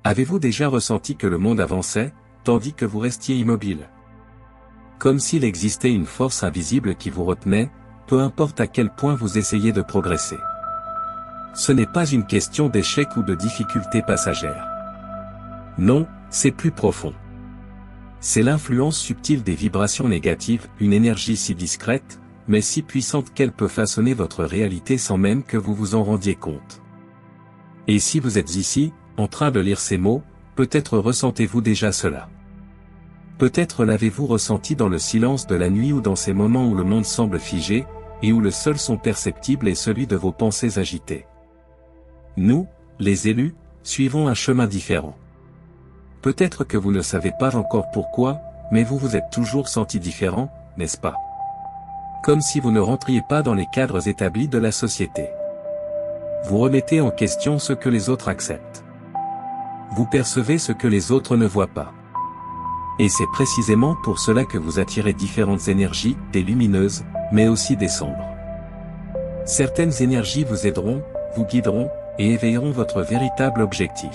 Avez-vous déjà ressenti que le monde avançait, tandis que vous restiez immobile? Comme s'il existait une force invisible qui vous retenait, peu importe à quel point vous essayez de progresser. Ce n'est pas une question d'échec ou de difficulté passagère. Non, c'est plus profond. C'est l'influence subtile des vibrations négatives, une énergie si discrète, mais si puissante qu'elle peut façonner votre réalité sans même que vous vous en rendiez compte. Et si vous êtes ici, en train de lire ces mots, peut-être ressentez-vous déjà cela. Peut-être l'avez-vous ressenti dans le silence de la nuit ou dans ces moments où le monde semble figé, et où le seul son perceptible est celui de vos pensées agitées. Nous, les élus, suivons un chemin différent. Peut-être que vous ne savez pas encore pourquoi, mais vous vous êtes toujours senti différent, n'est-ce pas? Comme si vous ne rentriez pas dans les cadres établis de la société. Vous remettez en question ce que les autres acceptent. Vous percevez ce que les autres ne voient pas. Et c'est précisément pour cela que vous attirez différentes énergies, des lumineuses, mais aussi des sombres. Certaines énergies vous aideront, vous guideront, et éveilleront votre véritable objectif.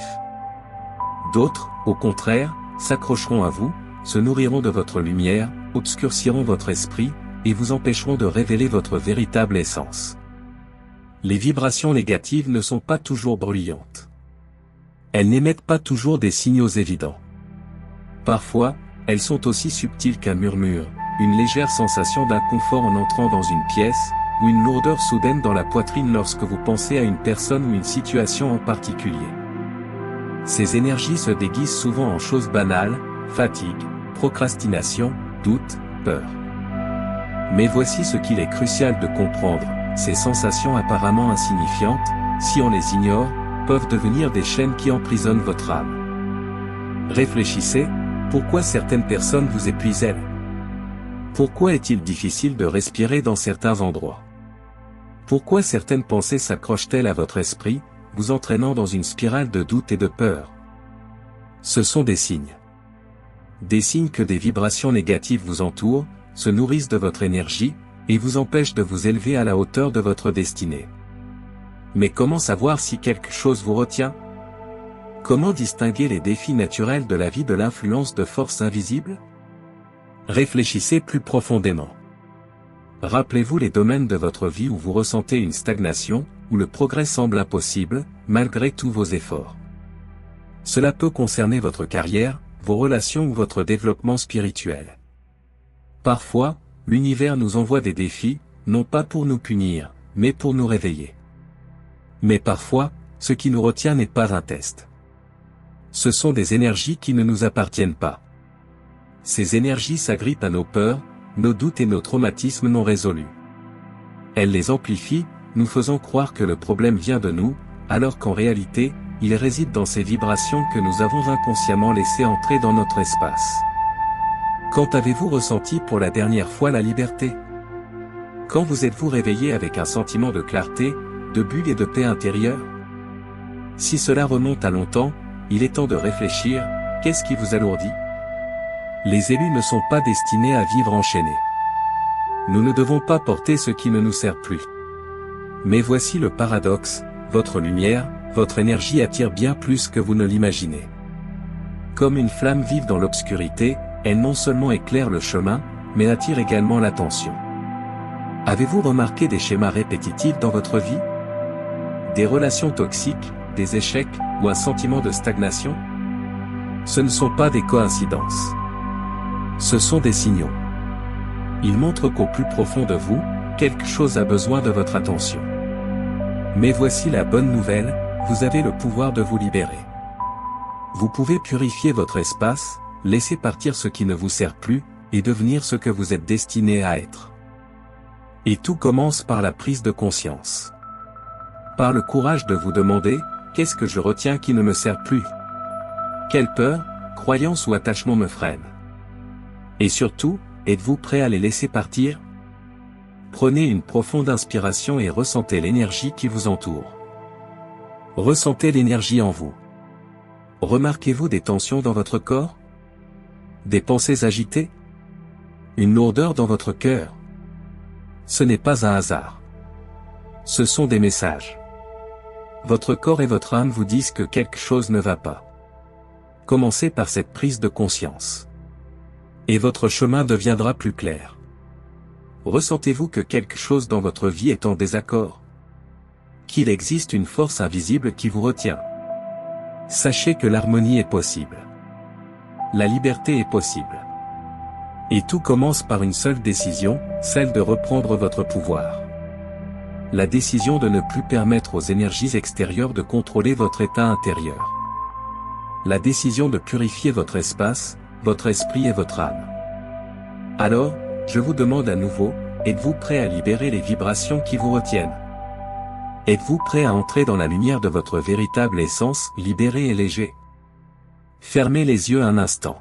D'autres, au contraire, s'accrocheront à vous, se nourriront de votre lumière, obscurciront votre esprit, et vous empêcheront de révéler votre véritable essence. Les vibrations négatives ne sont pas toujours bruyantes. Elles n'émettent pas toujours des signaux évidents. Parfois, elles sont aussi subtiles qu'un murmure, une légère sensation d'inconfort en entrant dans une pièce, ou une lourdeur soudaine dans la poitrine lorsque vous pensez à une personne ou une situation en particulier. Ces énergies se déguisent souvent en choses banales, fatigue, procrastination, doute, peur. Mais voici ce qu'il est crucial de comprendre, ces sensations apparemment insignifiantes, si on les ignore, peuvent devenir des chaînes qui emprisonnent votre âme. Réfléchissez, pourquoi certaines personnes vous épuisent-elles? Pourquoi est-il difficile de respirer dans certains endroits? Pourquoi certaines pensées s'accrochent-elles à votre esprit, vous entraînant dans une spirale de doute et de peur? Ce sont des signes. Des signes que des vibrations négatives vous entourent, se nourrissent de votre énergie, et vous empêchent de vous élever à la hauteur de votre destinée. Mais comment savoir si quelque chose vous retient? Comment distinguer les défis naturels de la vie de l'influence de forces invisibles? Réfléchissez plus profondément. Rappelez-vous les domaines de votre vie où vous ressentez une stagnation, où le progrès semble impossible, malgré tous vos efforts. Cela peut concerner votre carrière, vos relations ou votre développement spirituel. Parfois, l'univers nous envoie des défis, non pas pour nous punir, mais pour nous réveiller. Mais parfois, ce qui nous retient n'est pas un test. Ce sont des énergies qui ne nous appartiennent pas. Ces énergies s'agrippent à nos peurs, nos doutes et nos traumatismes non résolus. Elles les amplifient, nous faisant croire que le problème vient de nous, alors qu'en réalité, il réside dans ces vibrations que nous avons inconsciemment laissées entrer dans notre espace. Quand avez-vous ressenti pour la dernière fois la liberté? Quand vous êtes-vous réveillé avec un sentiment de clarté, de bulle et de paix intérieure? Si cela remonte à longtemps, il est temps de réfléchir, qu'est-ce qui vous alourdit? Les élus ne sont pas destinés à vivre enchaînés. Nous ne devons pas porter ce qui ne nous sert plus. Mais voici le paradoxe, votre lumière, votre énergie attire bien plus que vous ne l'imaginez. Comme une flamme vive dans l'obscurité, elle non seulement éclaire le chemin, mais attire également l'attention. Avez-vous remarqué des schémas répétitifs dans votre vie? Des relations toxiques, des échecs, ou un sentiment de stagnation? Ce ne sont pas des coïncidences. Ce sont des signaux. Ils montrent qu'au plus profond de vous, quelque chose a besoin de votre attention. Mais voici la bonne nouvelle, vous avez le pouvoir de vous libérer. Vous pouvez purifier votre espace, laisser partir ce qui ne vous sert plus, et devenir ce que vous êtes destiné à être. Et tout commence par la prise de conscience. Par le courage de vous demander, qu'est-ce que je retiens qui ne me sert plus? Quelle peur, croyance ou attachement me freine? Et surtout, êtes-vous prêt à les laisser partir? Prenez une profonde inspiration et ressentez l'énergie qui vous entoure. Ressentez l'énergie en vous. Remarquez-vous des tensions dans votre corps? Des pensées agitées? Une lourdeur dans votre cœur? Ce n'est pas un hasard. Ce sont des messages. Votre corps et votre âme vous disent que quelque chose ne va pas. Commencez par cette prise de conscience. Et votre chemin deviendra plus clair. Ressentez-vous que quelque chose dans votre vie est en désaccord? Qu'il existe une force invisible qui vous retient? Sachez que l'harmonie est possible. La liberté est possible. Et tout commence par une seule décision, celle de reprendre votre pouvoir. La décision de ne plus permettre aux énergies extérieures de contrôler votre état intérieur. La décision de purifier votre espace, votre esprit et votre âme. Alors, je vous demande à nouveau, êtes-vous prêt à libérer les vibrations qui vous retiennent? Êtes-vous prêt à entrer dans la lumière de votre véritable essence, libéré et léger? Fermez les yeux un instant.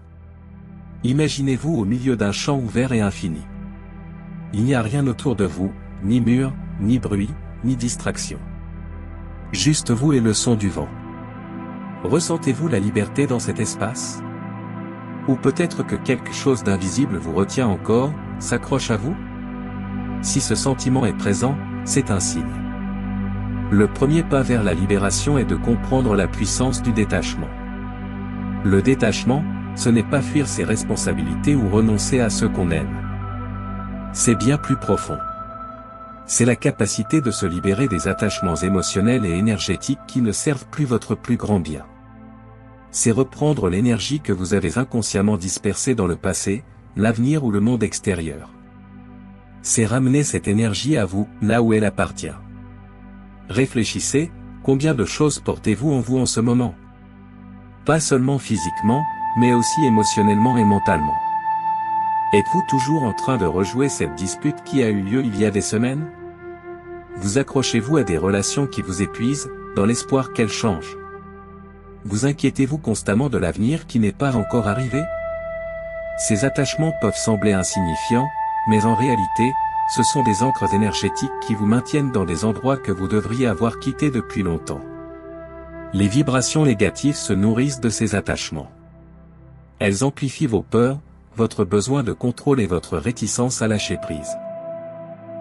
Imaginez-vous au milieu d'un champ ouvert et infini. Il n'y a rien autour de vous, ni mur, ni bruit, ni distraction. Juste vous et le son du vent. Ressentez-vous la liberté dans cet espace? Ou peut-être que quelque chose d'invisible vous retient encore, s'accroche à vous? Si ce sentiment est présent, c'est un signe. Le premier pas vers la libération est de comprendre la puissance du détachement. Le détachement, ce n'est pas fuir ses responsabilités ou renoncer à ce qu'on aime. C'est bien plus profond. C'est la capacité de se libérer des attachements émotionnels et énergétiques qui ne servent plus votre plus grand bien. C'est reprendre l'énergie que vous avez inconsciemment dispersée dans le passé, l'avenir ou le monde extérieur. C'est ramener cette énergie à vous, là où elle appartient. Réfléchissez, combien de choses portez-vous en vous en ce moment? Pas seulement physiquement, mais aussi émotionnellement et mentalement. Êtes-vous toujours en train de rejouer cette dispute qui a eu lieu il y a des semaines? Vous accrochez-vous à des relations qui vous épuisent, dans l'espoir qu'elles changent? Vous inquiétez-vous constamment de l'avenir qui n'est pas encore arrivé? Ces attachements peuvent sembler insignifiants, mais en réalité, ce sont des ancres énergétiques qui vous maintiennent dans des endroits que vous devriez avoir quittés depuis longtemps. Les vibrations négatives se nourrissent de ces attachements. Elles amplifient vos peurs, votre besoin de contrôle et votre réticence à lâcher prise.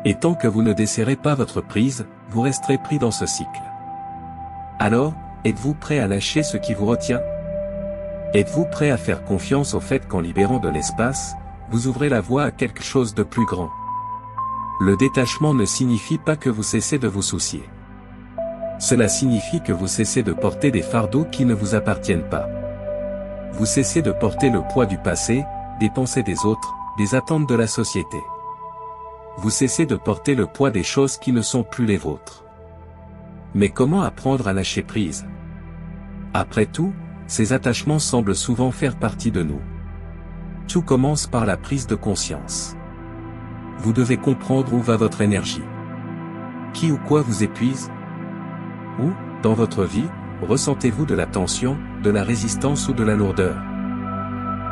Et tant que vous ne desserrez pas votre prise, vous resterez pris dans ce cycle. Alors, êtes-vous prêt à lâcher ce qui vous retient? Êtes-vous prêt à faire confiance au fait qu'en libérant de l'espace, vous ouvrez la voie à quelque chose de plus grand? Le détachement ne signifie pas que vous cessez de vous soucier. Cela signifie que vous cessez de porter des fardeaux qui ne vous appartiennent pas. Vous cessez de porter le poids du passé, des pensées des autres, des attentes de la société. Vous cessez de porter le poids des choses qui ne sont plus les vôtres. Mais comment apprendre à lâcher prise? Après tout, ces attachements semblent souvent faire partie de nous. Tout commence par la prise de conscience. Vous devez comprendre où va votre énergie. Qui ou quoi vous épuise? Où, dans votre vie, ressentez-vous de la tension, de la résistance ou de la lourdeur?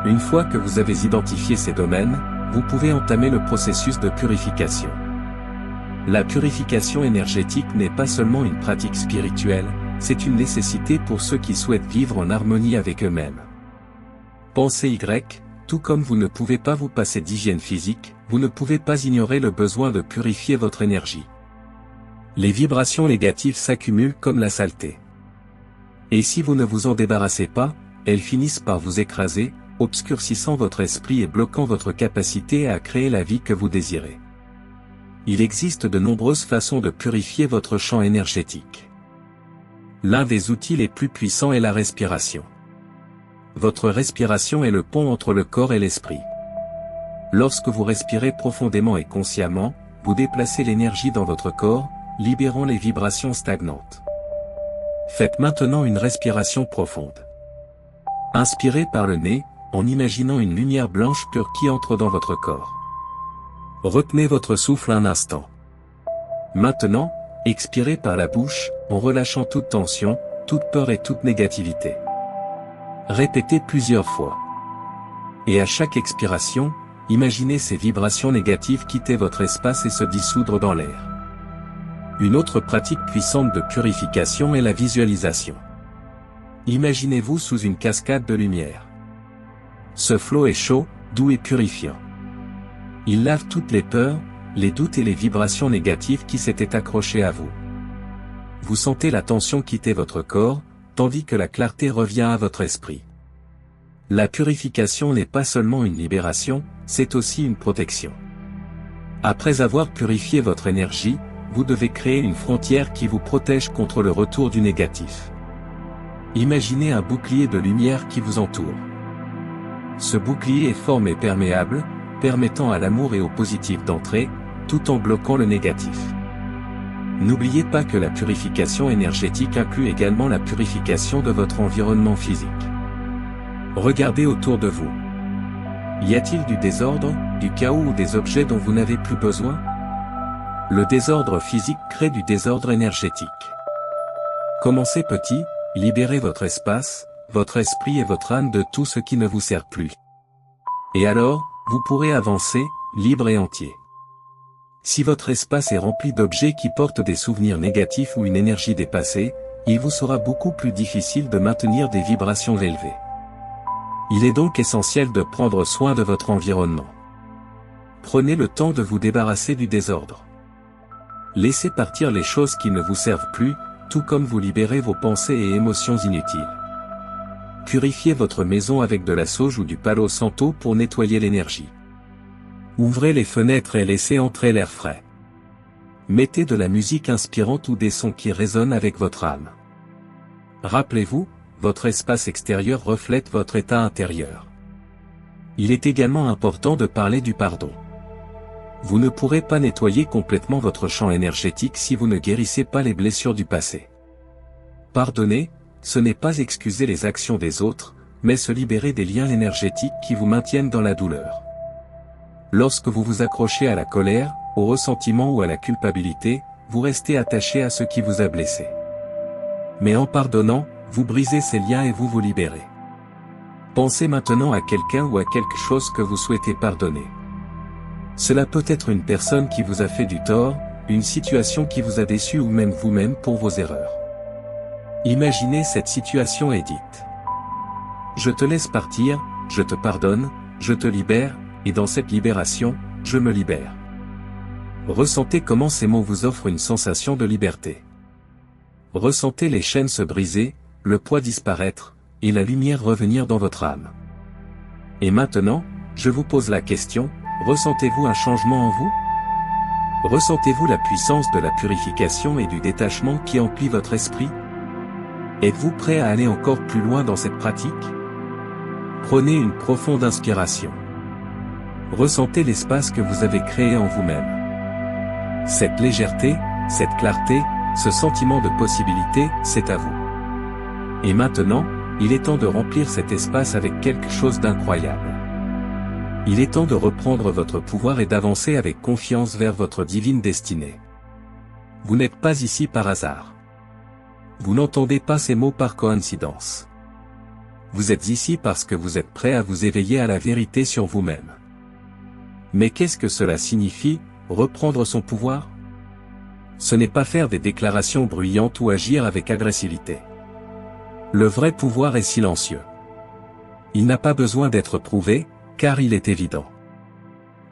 Une fois que vous avez identifié ces domaines, vous pouvez entamer le processus de purification. La purification énergétique n'est pas seulement une pratique spirituelle, c'est une nécessité pour ceux qui souhaitent vivre en harmonie avec eux-mêmes. Pensez Y, tout comme vous ne pouvez pas vous passer d'hygiène physique, vous ne pouvez pas ignorer le besoin de purifier votre énergie. Les vibrations négatives s'accumulent comme la saleté. Et si vous ne vous en débarrassez pas, elles finissent par vous écraser, obscurcissant votre esprit et bloquant votre capacité à créer la vie que vous désirez. Il existe de nombreuses façons de purifier votre champ énergétique. L'un des outils les plus puissants est la respiration. Votre respiration est le pont entre le corps et l'esprit. Lorsque vous respirez profondément et consciemment, vous déplacez l'énergie dans votre corps, libérant les vibrations stagnantes. Faites maintenant une respiration profonde. Inspirez par le nez, en imaginant une lumière blanche pure qui entre dans votre corps. Retenez votre souffle un instant. Maintenant, expirez par la bouche, en relâchant toute tension, toute peur et toute négativité. Répétez plusieurs fois. Et à chaque expiration, imaginez ces vibrations négatives quitter votre espace et se dissoudre dans l'air. Une autre pratique puissante de purification est la visualisation. Imaginez-vous sous une cascade de lumière. Ce flot est chaud, doux et purifiant. Il lave toutes les peurs, les doutes et les vibrations négatives qui s'étaient accrochées à vous. Vous sentez la tension quitter votre corps, tandis que la clarté revient à votre esprit. La purification n'est pas seulement une libération, c'est aussi une protection. Après avoir purifié votre énergie, vous devez créer une frontière qui vous protège contre le retour du négatif. Imaginez un bouclier de lumière qui vous entoure. Ce bouclier est formé perméable, permettant à l'amour et au positif d'entrer, tout en bloquant le négatif. N'oubliez pas que la purification énergétique inclut également la purification de votre environnement physique. Regardez autour de vous. Y a-t-il du désordre, du chaos ou des objets dont vous n'avez plus besoin? Le désordre physique crée du désordre énergétique. Commencez petit, libérez votre espace, votre esprit et votre âme de tout ce qui ne vous sert plus. Et alors, vous pourrez avancer, libre et entier. Si votre espace est rempli d'objets qui portent des souvenirs négatifs ou une énergie dépassée, il vous sera beaucoup plus difficile de maintenir des vibrations élevées. Il est donc essentiel de prendre soin de votre environnement. Prenez le temps de vous débarrasser du désordre. Laissez partir les choses qui ne vous servent plus, tout comme vous libérez vos pensées et émotions inutiles. Purifiez votre maison avec de la sauge ou du palo santo pour nettoyer l'énergie. Ouvrez les fenêtres et laissez entrer l'air frais. Mettez de la musique inspirante ou des sons qui résonnent avec votre âme. Rappelez-vous, votre espace extérieur reflète votre état intérieur. Il est également important de parler du pardon. Vous ne pourrez pas nettoyer complètement votre champ énergétique si vous ne guérissez pas les blessures du passé. Pardonner, ce n'est pas excuser les actions des autres, mais se libérer des liens énergétiques qui vous maintiennent dans la douleur. Lorsque vous vous accrochez à la colère, au ressentiment ou à la culpabilité, vous restez attaché à ce qui vous a blessé. Mais en pardonnant, vous brisez ces liens et vous vous libérez. Pensez maintenant à quelqu'un ou à quelque chose que vous souhaitez pardonner. Cela peut être une personne qui vous a fait du tort, une situation qui vous a déçu ou même vous-même pour vos erreurs. Imaginez cette situation et dites: je te laisse partir, je te pardonne, je te libère, et dans cette libération, je me libère. Ressentez comment ces mots vous offrent une sensation de liberté. Ressentez les chaînes se briser, le poids disparaître, et la lumière revenir dans votre âme. Et maintenant, je vous pose la question, ressentez-vous un changement en vous? Ressentez-vous la puissance de la purification et du détachement qui emplit votre esprit? Êtes-vous prêt à aller encore plus loin dans cette pratique? Prenez une profonde inspiration. Ressentez l'espace que vous avez créé en vous-même. Cette légèreté, cette clarté, ce sentiment de possibilité, c'est à vous. Et maintenant, il est temps de remplir cet espace avec quelque chose d'incroyable. Il est temps de reprendre votre pouvoir et d'avancer avec confiance vers votre divine destinée. Vous n'êtes pas ici par hasard. Vous n'entendez pas ces mots par coïncidence. Vous êtes ici parce que vous êtes prêt à vous éveiller à la vérité sur vous-même. Mais qu'est-ce que cela signifie, reprendre son pouvoir? Ce n'est pas faire des déclarations bruyantes ou agir avec agressivité. Le vrai pouvoir est silencieux. Il n'a pas besoin d'être prouvé, car il est évident.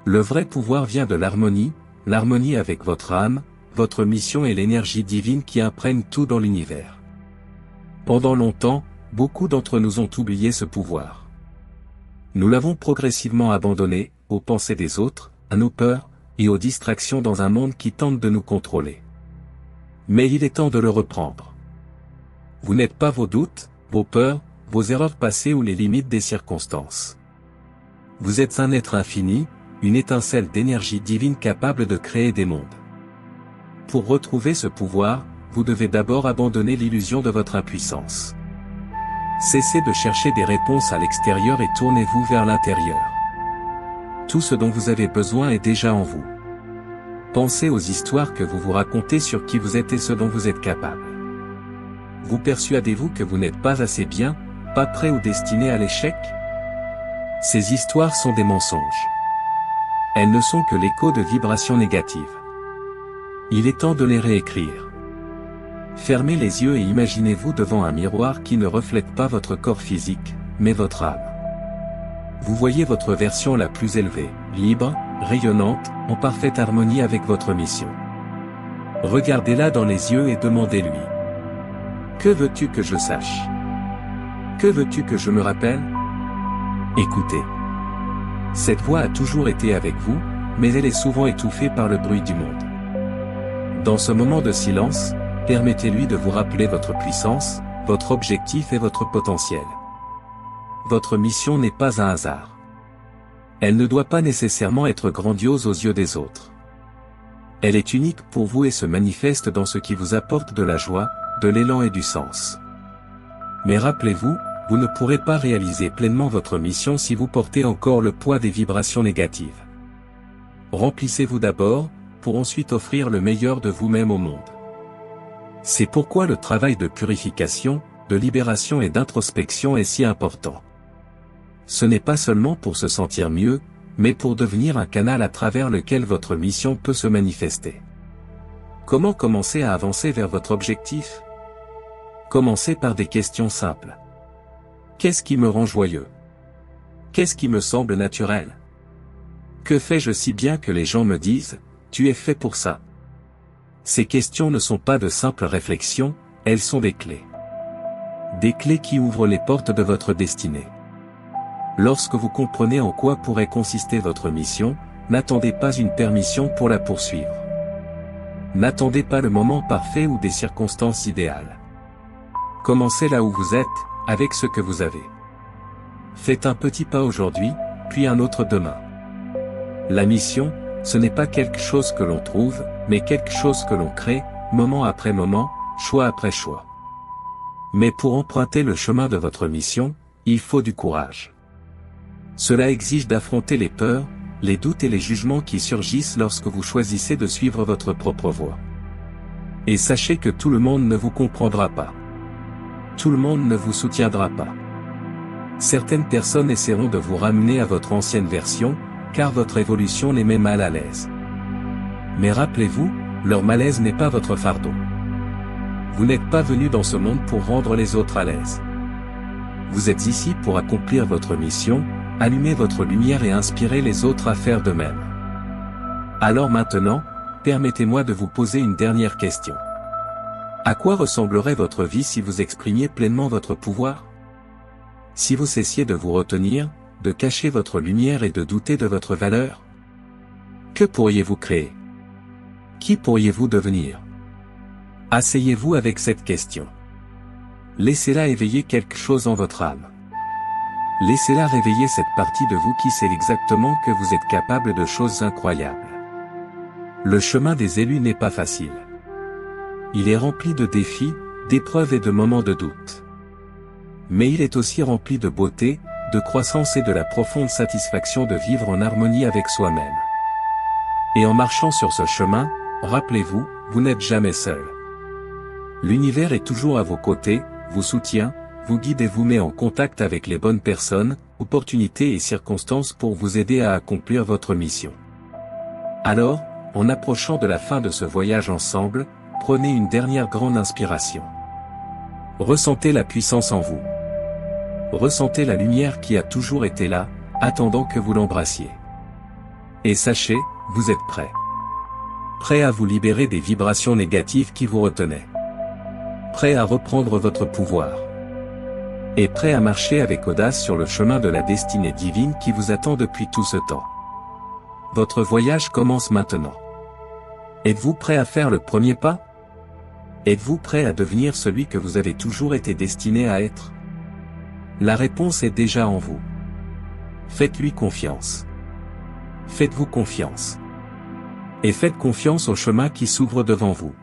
Le vrai pouvoir vient de l'harmonie avec votre âme, votre mission et l'énergie divine qui imprègne tout dans l'univers. Pendant longtemps, beaucoup d'entre nous ont oublié ce pouvoir. Nous l'avons progressivement abandonné, aux pensées des autres, à nos peurs, et aux distractions dans un monde qui tente de nous contrôler. Mais il est temps de le reprendre. Vous n'êtes pas vos doutes, vos peurs, vos erreurs passées ou les limites des circonstances. Vous êtes un être infini, une étincelle d'énergie divine capable de créer des mondes. Pour retrouver ce pouvoir, vous devez d'abord abandonner l'illusion de votre impuissance. Cessez de chercher des réponses à l'extérieur et tournez-vous vers l'intérieur. Tout ce dont vous avez besoin est déjà en vous. Pensez aux histoires que vous vous racontez sur qui vous êtes et ce dont vous êtes capable. Vous persuadez-vous que vous n'êtes pas assez bien, pas prêt ou destiné à l'échec? Ces histoires sont des mensonges. Elles ne sont que l'écho de vibrations négatives. Il est temps de les réécrire. Fermez les yeux et imaginez-vous devant un miroir qui ne reflète pas votre corps physique, mais votre âme. Vous voyez votre version la plus élevée, libre, rayonnante, en parfaite harmonie avec votre mission. Regardez-la dans les yeux et demandez-lui: que veux-tu que je sache? Que veux-tu que je me rappelle? Écoutez. Cette voix a toujours été avec vous, mais elle est souvent étouffée par le bruit du monde. Dans ce moment de silence, permettez-lui de vous rappeler votre puissance, votre objectif et votre potentiel. Votre mission n'est pas un hasard. Elle ne doit pas nécessairement être grandiose aux yeux des autres. Elle est unique pour vous et se manifeste dans ce qui vous apporte de la joie, de l'élan et du sens. Mais rappelez-vous, vous ne pourrez pas réaliser pleinement votre mission si vous portez encore le poids des vibrations négatives. Remplissez-vous d'abord, pour ensuite offrir le meilleur de vous-même au monde. C'est pourquoi le travail de purification, de libération et d'introspection est si important. Ce n'est pas seulement pour se sentir mieux, mais pour devenir un canal à travers lequel votre mission peut se manifester. Comment commencer à avancer vers votre objectif? Commencez par des questions simples. Qu'est-ce qui me rend joyeux? Qu'est-ce qui me semble naturel? Que fais-je si bien que les gens me disent « Tu es fait pour ça ». Ces questions ne sont pas de simples réflexions, elles sont des clés. Des clés qui ouvrent les portes de votre destinée. Lorsque vous comprenez en quoi pourrait consister votre mission, n'attendez pas une permission pour la poursuivre. N'attendez pas le moment parfait ou des circonstances idéales. Commencez là où vous êtes, avec ce que vous avez. Faites un petit pas aujourd'hui, puis un autre demain. La mission, ce n'est pas quelque chose que l'on trouve, mais quelque chose que l'on crée, moment après moment, choix après choix. Mais pour emprunter le chemin de votre mission, il faut du courage. Cela exige d'affronter les peurs, les doutes et les jugements qui surgissent lorsque vous choisissez de suivre votre propre voie. Et sachez que tout le monde ne vous comprendra pas. Tout le monde ne vous soutiendra pas. Certaines personnes essaieront de vous ramener à votre ancienne version, car votre évolution les met mal à l'aise. Mais rappelez-vous, leur malaise n'est pas votre fardeau. Vous n'êtes pas venu dans ce monde pour rendre les autres à l'aise. Vous êtes ici pour accomplir votre mission, allumer votre lumière et inspirer les autres à faire de même. Alors maintenant, permettez-moi de vous poser une dernière question. À quoi ressemblerait votre vie si vous exprimiez pleinement votre pouvoir? Si vous cessiez de vous retenir, de cacher votre lumière et de douter de votre valeur? Que pourriez-vous créer? Qui pourriez-vous devenir? Asseyez-vous avec cette question. Laissez-la éveiller quelque chose en votre âme. Laissez-la réveiller cette partie de vous qui sait exactement que vous êtes capable de choses incroyables. Le chemin des élus n'est pas facile. Il est rempli de défis, d'épreuves et de moments de doute. Mais il est aussi rempli de beauté, de croissance et de la profonde satisfaction de vivre en harmonie avec soi-même. Et en marchant sur ce chemin, rappelez-vous, vous n'êtes jamais seul. L'univers est toujours à vos côtés, vous soutient, vous guide et vous met en contact avec les bonnes personnes, opportunités et circonstances pour vous aider à accomplir votre mission. Alors, en approchant de la fin de ce voyage ensemble, prenez une dernière grande inspiration. Ressentez la puissance en vous. Ressentez la lumière qui a toujours été là, attendant que vous l'embrassiez. Et sachez, vous êtes prêt. Prêt à vous libérer des vibrations négatives qui vous retenaient. Prêt à reprendre votre pouvoir. Et prêt à marcher avec audace sur le chemin de la destinée divine qui vous attend depuis tout ce temps. Votre voyage commence maintenant. Êtes-vous prêt à faire le premier pas? Êtes-vous prêt à devenir celui que vous avez toujours été destiné à être? La réponse est déjà en vous. Faites-lui confiance. Faites-vous confiance. Et faites confiance au chemin qui s'ouvre devant vous.